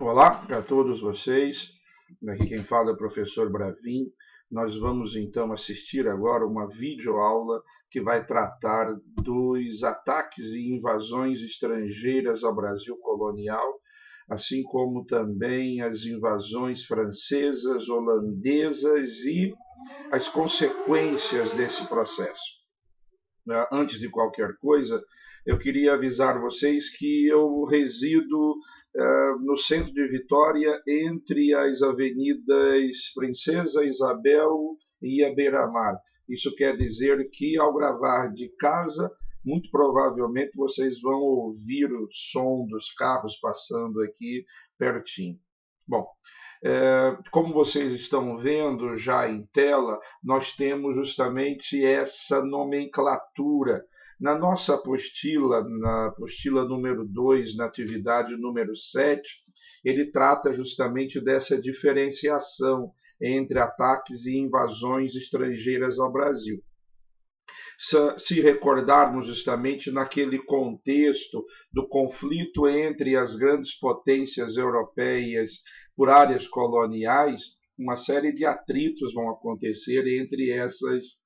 Olá a todos vocês, aqui quem fala é o professor Bravin. Nós vamos então assistir agora uma videoaula que vai tratar dos ataques e invasões estrangeiras ao Brasil colonial, assim como também as invasões francesas, holandesas e as consequências desse processo. Antes de qualquer coisa, eu queria avisar vocês que eu resido no centro de Vitória, entre as avenidas Princesa Isabel e a Beira-Mar. Isso quer dizer que, ao gravar de casa, muito provavelmente vocês vão ouvir o som dos carros passando aqui pertinho. Bom, como vocês estão vendo já em tela, nós temos justamente essa nomenclatura. Na nossa apostila, na apostila número 2, na atividade número 7, ele trata justamente dessa diferenciação entre ataques e invasões estrangeiras ao Brasil. Se recordarmos justamente naquele contexto do conflito entre as grandes potências europeias por áreas coloniais, uma série de atritos vão acontecer entre essas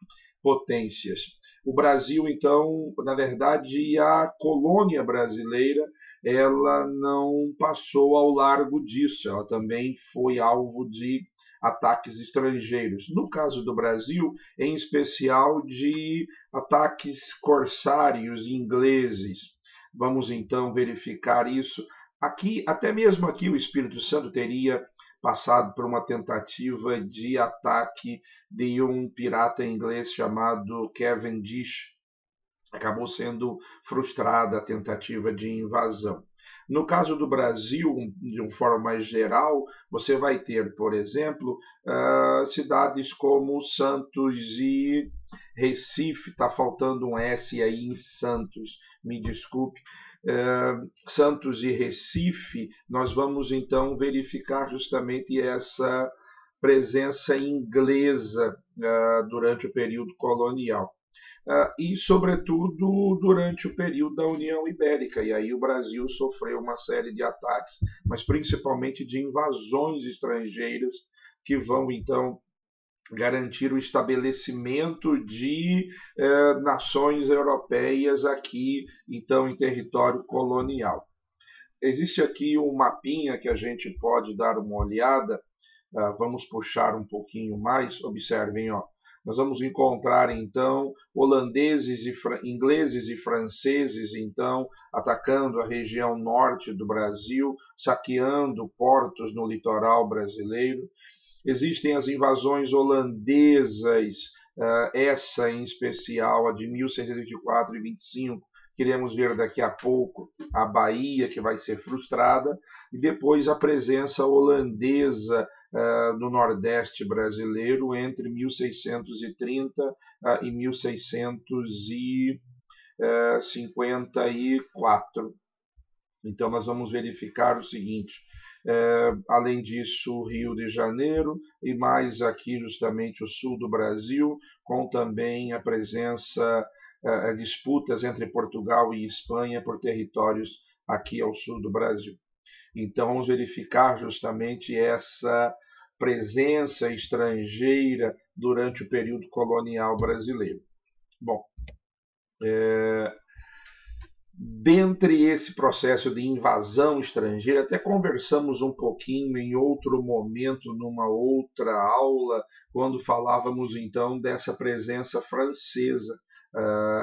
potências. O Brasil, então, na verdade, a colônia brasileira, ela não passou ao largo disso, ela também foi alvo de ataques estrangeiros. No caso do Brasil, em especial de ataques corsários ingleses. Vamos então verificar isso. Aqui, até mesmo aqui, o Espírito Santo teria passado por uma tentativa de ataque de um pirata inglês chamado Cavendish. Acabou sendo frustrada a tentativa de invasão. No caso do Brasil, de uma forma mais geral, você vai ter, por exemplo, cidades como Santos e Recife. Está faltando um S aí em Santos, me desculpe. Santos e Recife, nós vamos então verificar justamente essa presença inglesa durante o período colonial. E, sobretudo, durante o período da União Ibérica. E aí o Brasil sofreu uma série de ataques, mas principalmente de invasões estrangeiras, que vão, então, garantir o estabelecimento de nações europeias aqui, então, em território colonial. Existe aqui um mapinha que a gente pode dar uma olhada. Vamos puxar um pouquinho mais. Observem, ó. Nós vamos encontrar, então, holandeses, ingleses e franceses, então, atacando a região norte do Brasil, saqueando portos no litoral brasileiro. Existem as invasões holandesas, essa em especial, a de 1624 e 25, queremos ver daqui a pouco a Bahia, que vai ser frustrada, e depois a presença holandesa no Nordeste brasileiro entre 1630 e 1654. Então, nós vamos verificar o seguinte: além disso, o Rio de Janeiro e mais aqui justamente o sul do Brasil, com também a presença, disputas entre Portugal e Espanha por territórios aqui ao sul do Brasil. Então, vamos verificar justamente essa presença estrangeira durante o período colonial brasileiro. Bom, dentre esse processo de invasão estrangeira, até conversamos um pouquinho em outro momento, numa outra aula, quando falávamos então dessa presença francesa.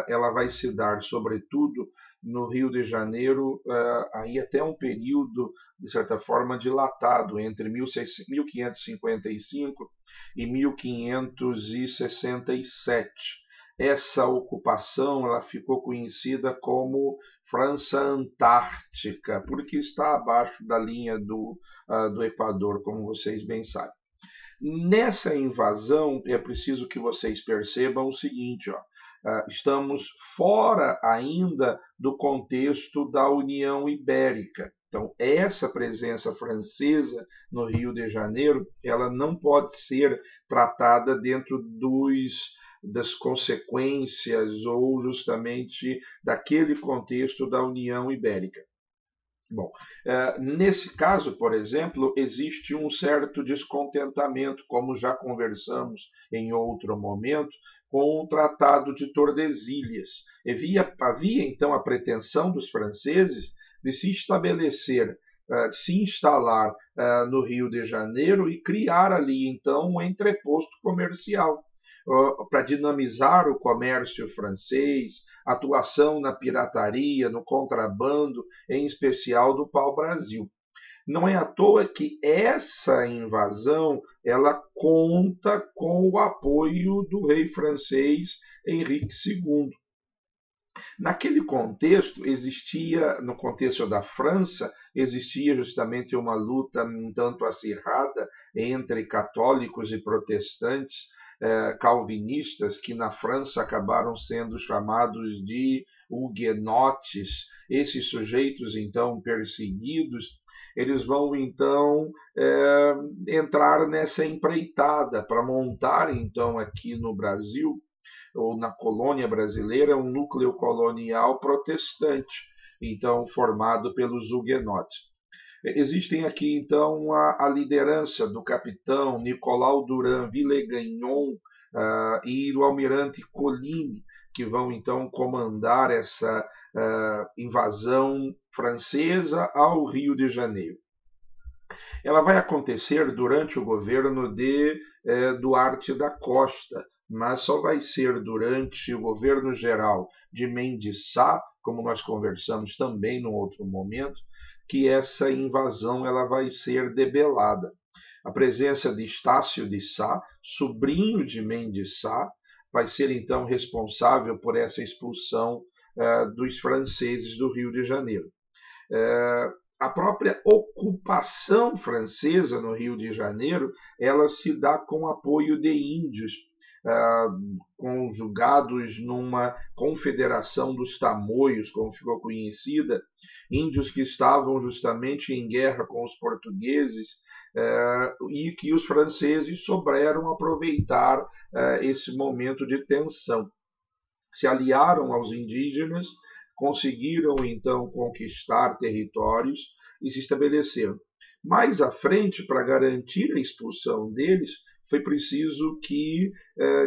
Ela vai se dar, sobretudo, no Rio de Janeiro, aí até um período, de certa forma, dilatado, entre 1555 e 1567. Essa ocupação ela ficou conhecida como França Antártica, porque está abaixo da linha do Equador, como vocês bem sabem. Nessa invasão, é preciso que vocês percebam o seguinte, ó, estamos fora ainda do contexto da União Ibérica. Então, essa presença francesa no Rio de Janeiro, ela não pode ser tratada dentro das consequências ou justamente daquele contexto da União Ibérica. Bom, nesse caso, por exemplo, existe um certo descontentamento, como já conversamos em outro momento, com o Tratado de Tordesilhas. Havia então a pretensão dos franceses de se estabelecer, de se instalar no Rio de Janeiro e criar ali então um entreposto comercial para dinamizar o comércio francês, atuação na pirataria, no contrabando, em especial do pau-brasil. Não é à toa que essa invasão ela conta com o apoio do rei francês Henrique II. Naquele contexto, existia, no contexto da França, existia justamente uma luta um tanto acirrada entre católicos e protestantes calvinistas, que na França acabaram sendo chamados de huguenotes. Esses sujeitos, então, perseguidos, eles vão, então, entrar nessa empreitada para montar, então, aqui no Brasil, ou na colônia brasileira, um núcleo colonial protestante, então formado pelos huguenotes. Existem aqui, então, a liderança do capitão Nicolau Durand Villegagnon e do almirante Coligny, que vão, então, comandar essa invasão francesa ao Rio de Janeiro. Ela vai acontecer durante o governo de Duarte da Costa, mas só vai ser durante o governo geral de Mendes Sá, como nós conversamos também num outro momento, que essa invasão ela vai ser debelada. A presença de Estácio de Sá, sobrinho de Mendes Sá, vai ser então responsável por essa expulsão dos franceses do Rio de Janeiro. A própria ocupação francesa no Rio de Janeiro, ela se dá com apoio de índios, conjugados numa confederação dos tamoios, como ficou conhecida, índios que estavam justamente em guerra com os portugueses e que os franceses souberam aproveitar esse momento de tensão. Se aliaram aos indígenas, conseguiram então conquistar territórios e se estabeleceram. Mais à frente, para garantir a expulsão deles, foi preciso que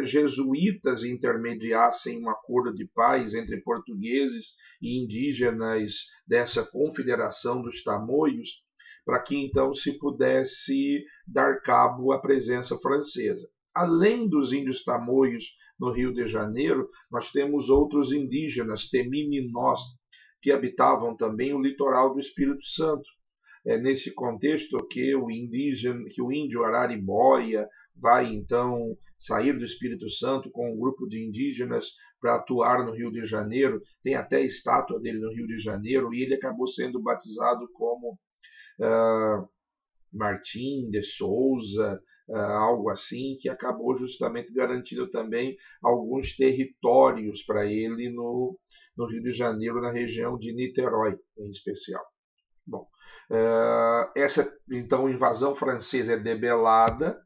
jesuítas intermediassem um acordo de paz entre portugueses e indígenas dessa confederação dos tamoios, para que então se pudesse dar cabo à presença francesa. Além dos índios tamoios no Rio de Janeiro, nós temos outros indígenas, temiminós, que habitavam também o litoral do Espírito Santo. É nesse contexto que o índio Araribóia vai então sair do Espírito Santo com um grupo de indígenas para atuar no Rio de Janeiro. Tem até a estátua dele no Rio de Janeiro e ele acabou sendo batizado como Martim de Souza, algo assim, que acabou justamente garantindo também alguns territórios para ele no Rio de Janeiro, na região de Niterói, em especial. Bom, essa então invasão francesa é debelada.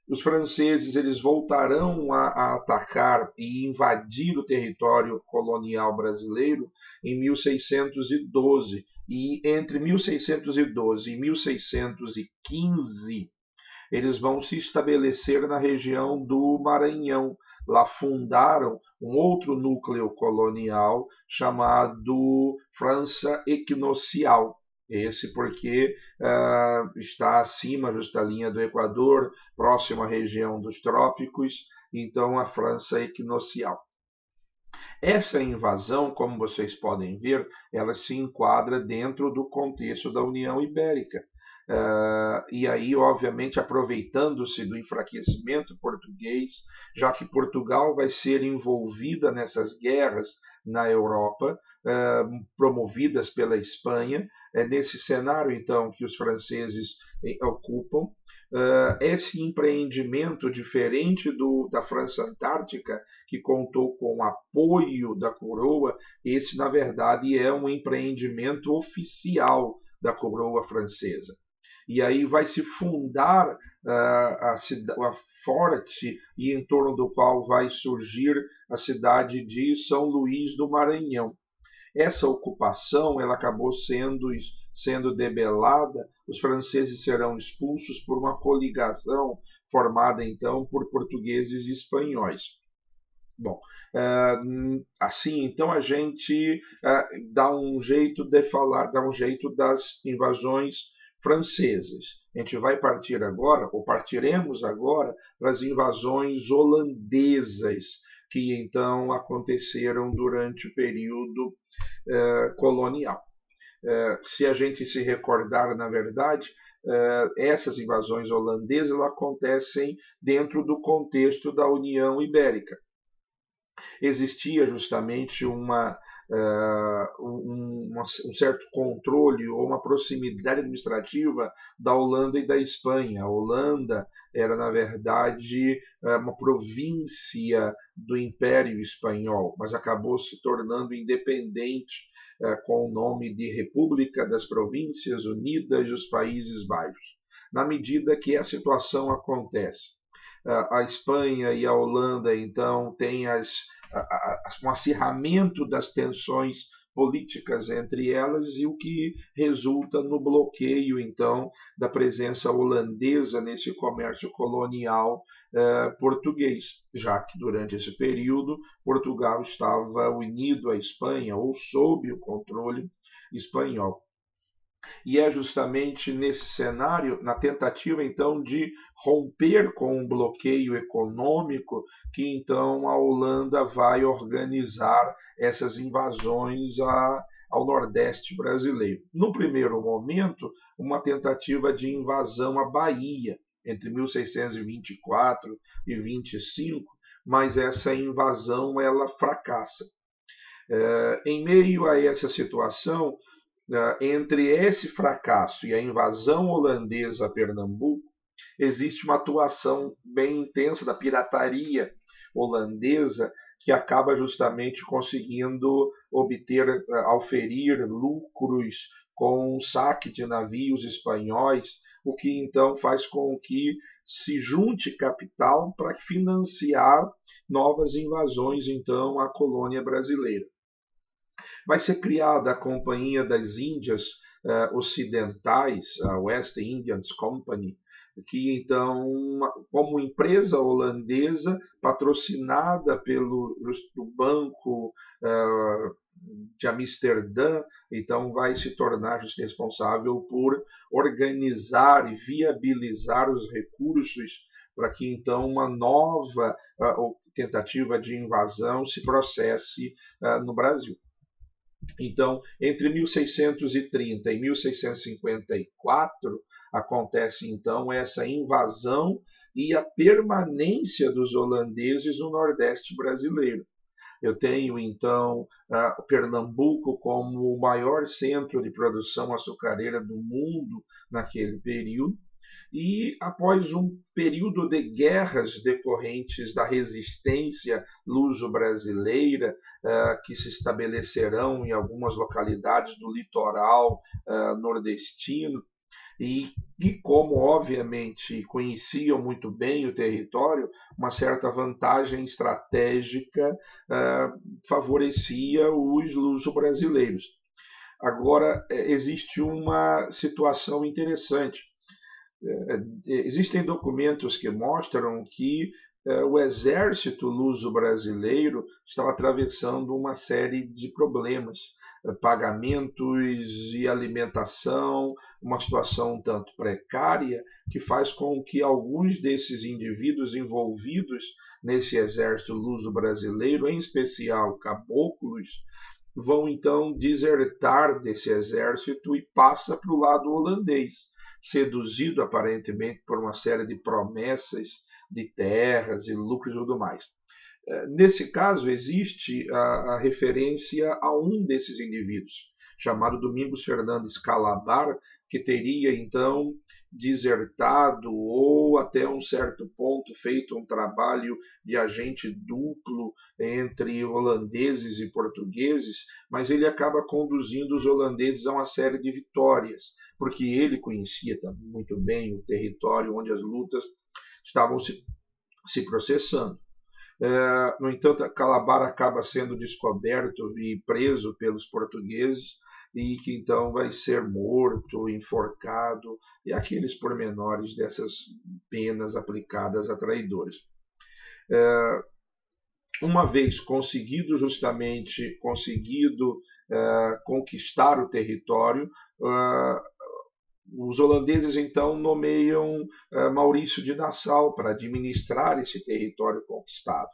Os franceses eles voltarão a atacar e invadir o território colonial brasileiro em 1612 e entre 1612 e 1615 eles vão se estabelecer na região do Maranhão. Lá fundaram um outro núcleo colonial chamado França Equinocial. Esse porque está acima da linha do Equador, próximo à região dos trópicos, então a França Equinocial. Essa invasão, como vocês podem ver, ela se enquadra dentro do contexto da União Ibérica. E aí, obviamente, aproveitando-se do enfraquecimento português, já que Portugal vai ser envolvida nessas guerras na Europa, promovidas pela Espanha. É nesse cenário, então, que os franceses ocupam. Esse empreendimento, diferente da França Antártica, que contou com o apoio da coroa, esse, na verdade, é um empreendimento oficial da coroa francesa. E aí vai se fundar a forte e em torno do qual vai surgir a cidade de São Luís do Maranhão. essa ocupação ela acabou sendo debelada, os franceses serão expulsos por uma coligação formada então por portugueses e espanhóis. Bom, assim então a gente dá um jeito de falar, dá um jeito das invasões francesas. A gente vai partir agora, ou partiremos agora, para as invasões holandesas, que então aconteceram durante o período colonial. Se a gente se recordar, na verdade, essas invasões holandesas acontecem dentro do contexto da União Ibérica. Existia justamente um certo controle ou uma proximidade administrativa da Holanda e da Espanha. A Holanda era, na verdade, uma província do Império Espanhol, mas acabou se tornando independente com o nome de República das Províncias Unidas dos Países Baixos. Na medida que a situação acontece, a Espanha e a Holanda então têm um acirramento das tensões políticas entre elas, e o que resulta no bloqueio então da presença holandesa nesse comércio colonial português, já que durante esse período Portugal estava unido à Espanha ou sob o controle espanhol. E é justamente nesse cenário, na tentativa então de romper com um bloqueio econômico, que então a Holanda vai organizar essas invasões ao Nordeste brasileiro. No primeiro momento, uma tentativa de invasão à Bahia, entre 1624 e 25, mas essa invasão ela fracassa. Em meio a essa situação, entre esse fracasso e a invasão holandesa a Pernambuco, existe uma atuação bem intensa da pirataria holandesa, que acaba justamente conseguindo auferir lucros com o saque de navios espanhóis, o que então faz com que se junte capital para financiar novas invasões então à colônia brasileira. Vai ser criada a Companhia das Índias Ocidentais, a West Indies Company, que então, como empresa holandesa, patrocinada pelo Banco de Amsterdã, então vai se tornar responsável por organizar e viabilizar os recursos para que então uma nova tentativa de invasão se processe no Brasil. Então, entre 1630 e 1654, acontece então essa invasão e a permanência dos holandeses no Nordeste brasileiro. Eu tenho então Pernambuco como o maior centro de produção açucareira do mundo naquele período. E após um período de guerras decorrentes da resistência luso-brasileira, que se estabelecerão em algumas localidades do litoral nordestino, e como obviamente conheciam muito bem o território, uma certa vantagem estratégica favorecia os luso-brasileiros. Agora, existe uma situação interessante. Existem documentos que mostram que o exército luso-brasileiro estava atravessando uma série de problemas, pagamentos e alimentação, uma situação um tanto precária, que faz com que alguns desses indivíduos envolvidos nesse exército luso-brasileiro, em especial caboclos, vão então desertar desse exército e passa para o lado holandês, seduzido aparentemente por uma série de promessas de terras e lucros e tudo mais. Nesse caso, existe a referência a um desses indivíduos, chamado Domingos Fernandes Calabar, que teria então desertado ou até um certo ponto feito um trabalho de agente duplo entre holandeses e portugueses, mas ele acaba conduzindo os holandeses a uma série de vitórias, porque ele conhecia muito bem o território onde as lutas estavam se processando. No entanto, Calabar acaba sendo descoberto e preso pelos portugueses e que então vai ser morto, enforcado e aqueles pormenores dessas penas aplicadas a traidores. Uma vez conseguido conquistar o território, os holandeses então nomeiam Maurício de Nassau para administrar esse território conquistado.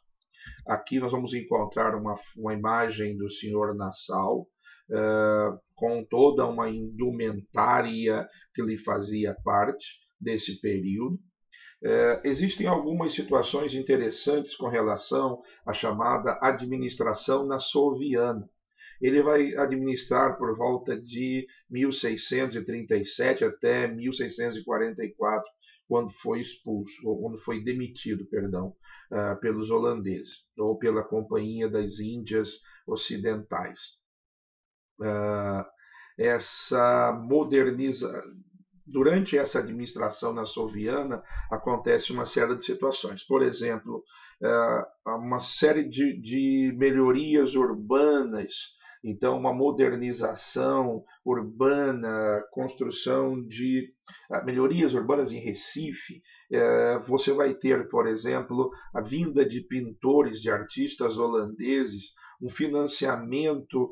Aqui nós vamos encontrar uma imagem do senhor Nassau, com toda uma indumentária que lhe fazia parte desse período. Existem algumas situações interessantes com relação à chamada administração nassoviana. Ele vai administrar por volta de 1637 até 1644, quando foi expulso, ou quando foi demitido, perdão, pelos holandeses, ou pela Companhia das Índias Ocidentais. Durante essa administração nassoviana acontece uma série de situações. Por exemplo, uma série de melhorias urbanas, então uma modernização urbana, construção de melhorias urbanas em Recife. Você vai ter, por exemplo, a vinda de pintores, de artistas holandeses, um financiamento,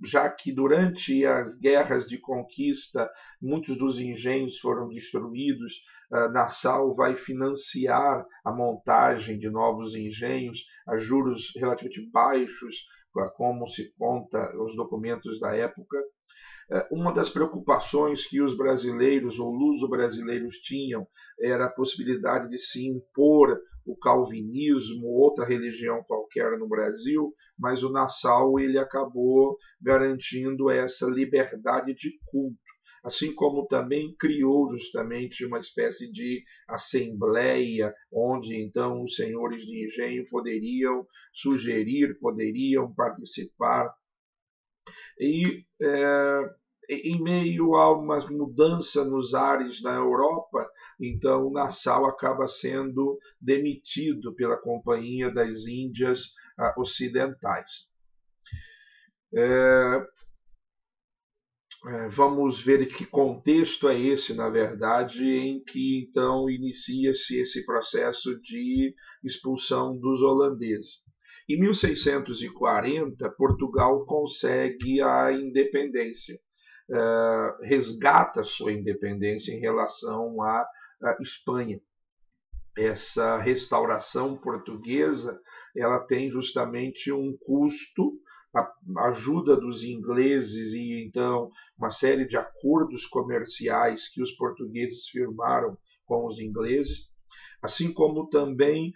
já que durante as guerras de conquista muitos dos engenhos foram destruídos. Nassau vai financiar a montagem de novos engenhos a juros relativamente baixos, como se conta os documentos da época. Uma das preocupações que os brasileiros ou luso-brasileiros tinham era a possibilidade de se impor o calvinismo, outra religião qualquer no Brasil, mas o Nassau ele acabou garantindo essa liberdade de culto, assim como também criou justamente uma espécie de assembleia, onde então os senhores de engenho poderiam sugerir, poderiam participar. E em meio a uma mudança nos ares na Europa, então Nassau acaba sendo demitido pela Companhia das Índias Ocidentais. Vamos ver que contexto é esse, na verdade, em que então inicia-se esse processo de expulsão dos holandeses. Em 1640, Portugal consegue a independência, resgata sua independência em relação à Espanha. Essa restauração portuguesa ela tem justamente um custo, a ajuda dos ingleses e então uma série de acordos comerciais que os portugueses firmaram com os ingleses, assim como também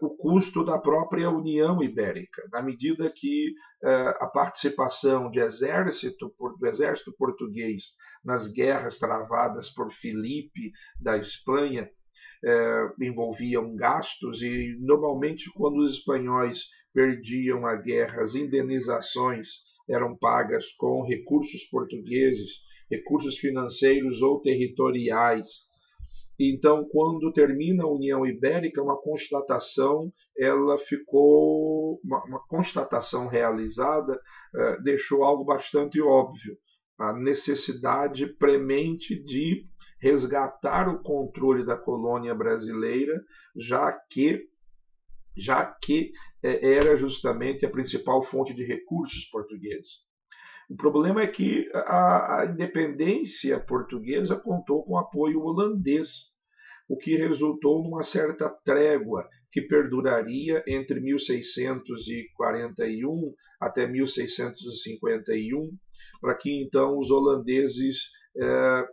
o custo da própria União Ibérica, na medida que a participação do exército português nas guerras travadas por Filipe da Espanha envolviam gastos, e normalmente quando os espanhóis perdiam a guerra, as indenizações eram pagas com recursos portugueses, recursos financeiros ou territoriais. Então, quando termina a União Ibérica, uma constatação realizada deixou algo bastante óbvio: a necessidade premente de resgatar o controle da colônia brasileira, já que era justamente a principal fonte de recursos portugueses. O problema é que a independência portuguesa contou com apoio holandês, o que resultou numa certa trégua que perduraria entre 1641 até 1651, para que então os holandeses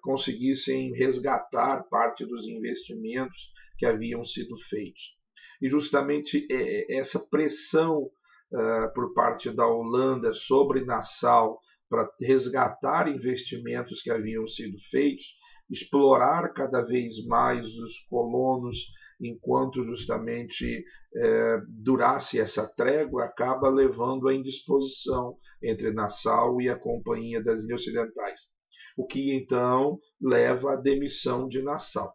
conseguissem resgatar parte dos investimentos que haviam sido feitos. E justamente essa pressão por parte da Holanda sobre Nassau para resgatar investimentos que haviam sido feitos, explorar cada vez mais os colonos enquanto justamente durasse essa trégua, acaba levando à indisposição entre Nassau e a Companhia das Índias Ocidentais, o que então leva à demissão de Nassau.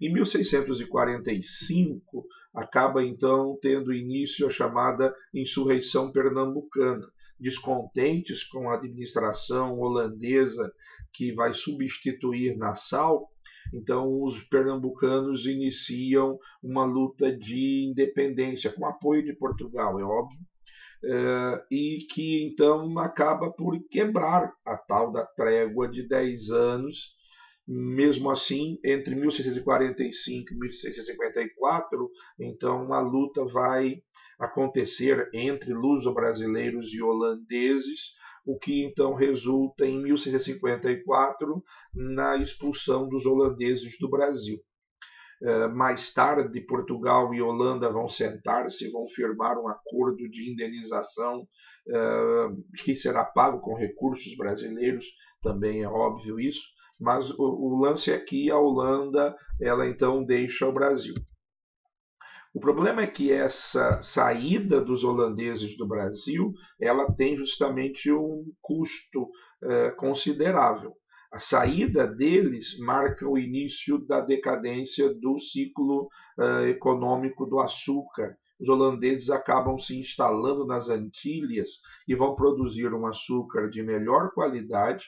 Em 1645, acaba então tendo início a chamada insurreição pernambucana. Descontentes com a administração holandesa que vai substituir Nassau, então os pernambucanos iniciam uma luta de independência, com apoio de Portugal, é óbvio, e que então acaba por quebrar a tal da trégua de 10 anos. Mesmo assim, entre 1645 e 1654, então a luta vai acontecer entre luso-brasileiros e holandeses, o que então resulta em 1654 na expulsão dos holandeses do Brasil. Mais tarde, Portugal e Holanda vão sentar-se, vão firmar um acordo de indenização que será pago com recursos brasileiros, também é óbvio isso, mas o lance é que a Holanda, ela então deixa o Brasil. O problema é que essa saída dos holandeses do Brasil, ela tem justamente um custo considerável. A saída deles marca o início da decadência do ciclo econômico do açúcar. Os holandeses acabam se instalando nas Antilhas e vão produzir um açúcar de melhor qualidade,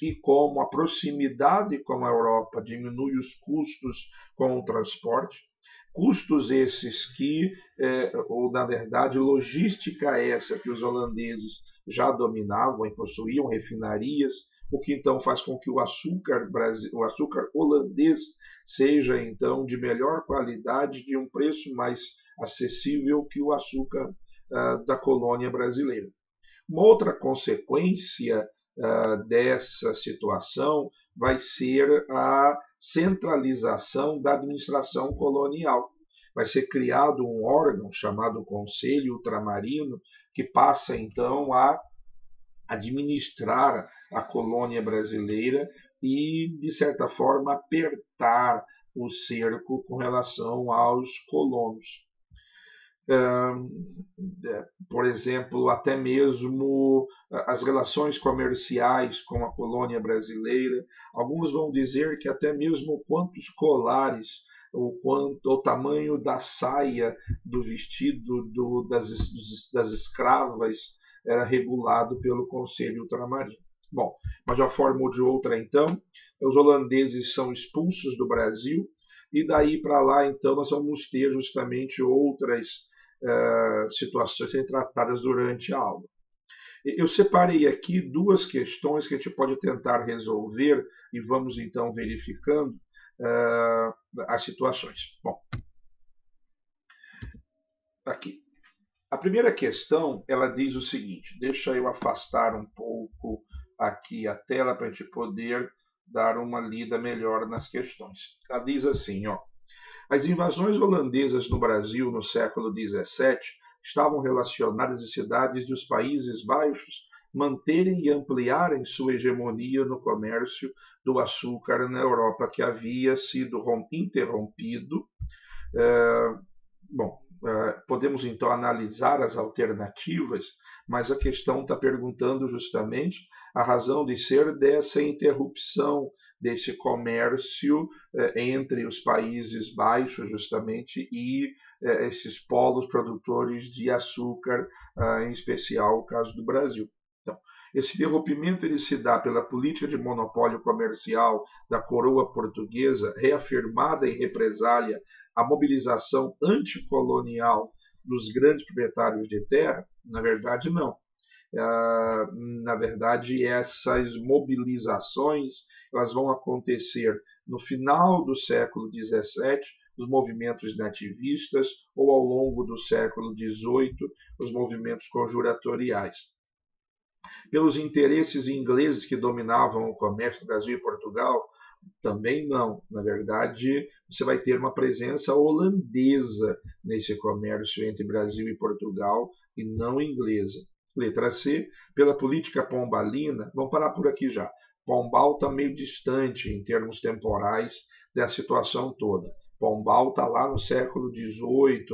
e como a proximidade com a Europa diminui os custos com o transporte, custos esses que, ou na verdade, logística essa que os holandeses já dominavam e possuíam refinarias, o que então faz com que o açúcar holandês seja então de melhor qualidade, de um preço mais acessível que o açúcar da colônia brasileira. Uma outra consequência dessa situação vai ser a centralização da administração colonial. Vai ser criado um órgão chamado Conselho Ultramarino, que passa então a administrar a colônia brasileira e, de certa forma, apertar o cerco com relação aos colonos. Por exemplo, até mesmo as relações comerciais com a colônia brasileira. Alguns vão dizer que até mesmo quantos colares, o tamanho da saia do vestido das escravas era regulado pelo Conselho Ultramarino. Bom, mas de uma forma ou de outra, então, os holandeses são expulsos do Brasil e daí para lá, então, nós vamos ter justamente outras situações serem tratadas durante a aula. Eu separei aqui duas questões que a gente pode tentar resolver e vamos então verificando as situações. Bom, aqui. A primeira questão, ela diz o seguinte, deixa eu afastar um pouco aqui a tela para a gente poder dar uma lida melhor nas questões. Ela diz assim, ó, as invasões holandesas no Brasil no século XVII estavam relacionadas às cidades dos Países Baixos manterem e ampliarem sua hegemonia no comércio do açúcar na Europa, que havia sido interrompido. Podemos então analisar as alternativas, mas a questão está perguntando justamente a razão de ser dessa interrupção desse comércio entre os Países Baixos justamente e esses polos produtores de açúcar, em especial o caso do Brasil. Então, esse derrubamento ele se dá pela política de monopólio comercial da coroa portuguesa, reafirmada em represália à mobilização anticolonial dos grandes proprietários de terra? Na verdade, não. Na verdade, essas mobilizações elas vão acontecer no final do século XVII, os movimentos nativistas, ou ao longo do século XVIII, os movimentos conjuratoriais. Pelos interesses ingleses que dominavam o comércio do Brasil e Portugal? Também não. Na verdade, você vai ter uma presença holandesa nesse comércio entre Brasil e Portugal e não inglesa. Letra C, pela política pombalina, vamos parar por aqui já. Pombal está meio distante em termos temporais da situação toda. Pombal está lá no século XVIII,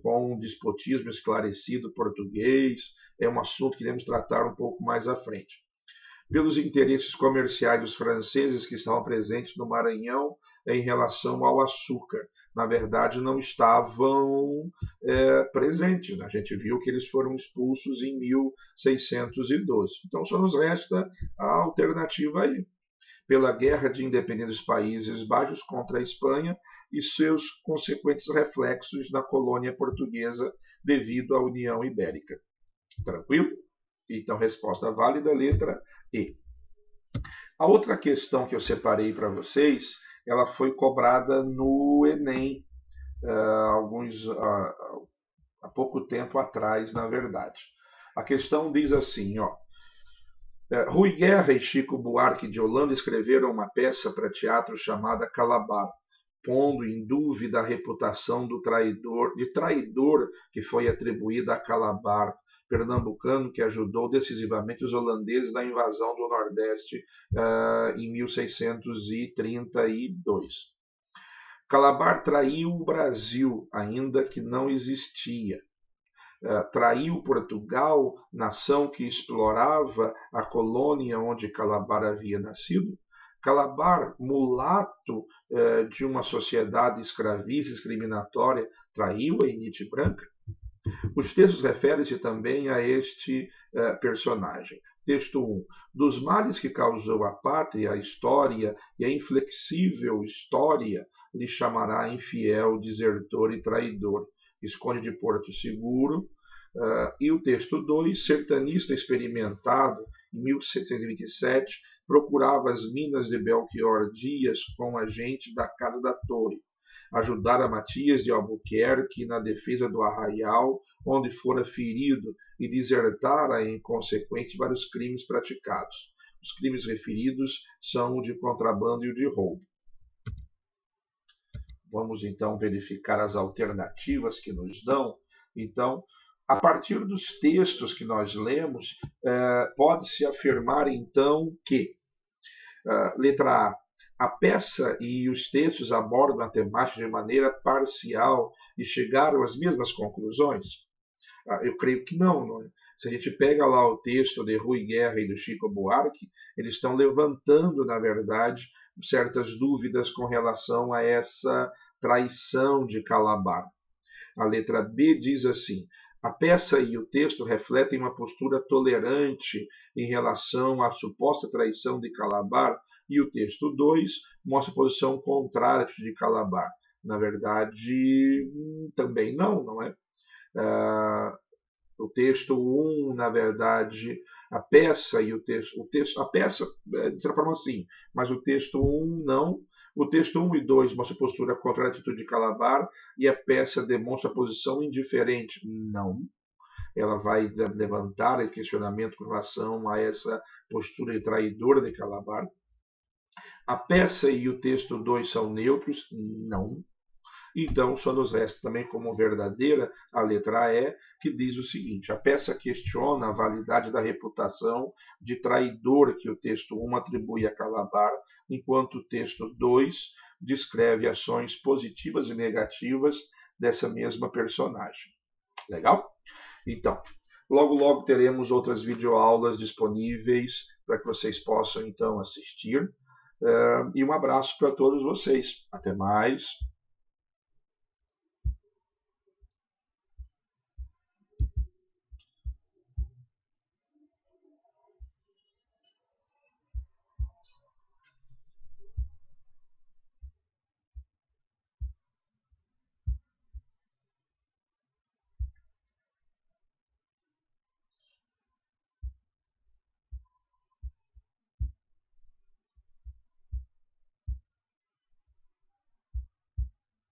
com um despotismo esclarecido português, é um assunto que iremos tratar um pouco mais à frente. pelos interesses comerciais dos franceses que estavam presentes no Maranhão em relação ao açúcar. Na verdade, não estavam presentes. A gente viu que eles foram expulsos em 1612. Então, só nos resta a alternativa aí. Pela guerra de independência dos Países Baixos contra a Espanha e seus consequentes reflexos na colônia portuguesa devido à União Ibérica. Tranquilo? Então, resposta válida, letra E. A outra questão que eu separei para vocês, ela foi cobrada no Enem, há pouco tempo atrás, na verdade. A questão diz assim, ó. Rui Guerra e Chico Buarque de Holanda escreveram uma peça para teatro chamada Calabar, pondo em dúvida a reputação de traidor que foi atribuída a Calabar, pernambucano que ajudou decisivamente os holandeses na invasão do Nordeste em 1632. Calabar traiu o Brasil, ainda que não existia. Traiu Portugal, nação que explorava a colônia onde Calabar havia nascido. Calabar, mulato de uma sociedade escravista e discriminatória, traiu a elite branca. Os textos referem-se também a este personagem. Texto 1. Dos males que causou a pátria, a história e a inflexível história lhe chamará infiel, desertor e traidor. Esconde de Porto Seguro. E o texto 2, sertanista experimentado, em 1727, procurava as minas de Belchior Dias com a gente da Casa da Torre. Ajudara Matias de Albuquerque na defesa do Arraial, onde fora ferido, e desertara em consequência de vários crimes praticados. Os crimes referidos são o de contrabando e o de roubo. Vamos então verificar as alternativas que nos dão. Então, a partir dos textos que nós lemos, pode-se afirmar então que, letra A peça e os textos abordam a temática de maneira parcial e chegaram às mesmas conclusões? Eu creio que não, não é? Se a gente pega lá o texto de Rui Guerra e do Chico Buarque, eles estão levantando, na verdade, certas dúvidas com relação a essa traição de Calabar. A letra B diz assim: a peça e o texto refletem uma postura tolerante em relação à suposta traição de Calabar, e o texto 2 mostra a posição contrária de Calabar. Na verdade, também não é? O texto 1, na verdade, a peça e o texto, a peça, de certa forma, sim, mas o texto 1 não. O texto 1 e 2 mostra a postura contra a atitude de Calabar e a peça demonstra a posição indiferente. Não. Ela vai levantar o questionamento com relação a essa postura traidora de Calabar. A peça e o texto 2 são neutros? Não. Então, só nos resta também como verdadeira a letra E, que diz o seguinte: a peça questiona a validade da reputação de traidor que o texto 1 atribui a Calabar, enquanto o texto 2 descreve ações positivas e negativas dessa mesma personagem. Legal? Então, logo teremos outras videoaulas disponíveis para que vocês possam então assistir. E um abraço para todos vocês. Até mais.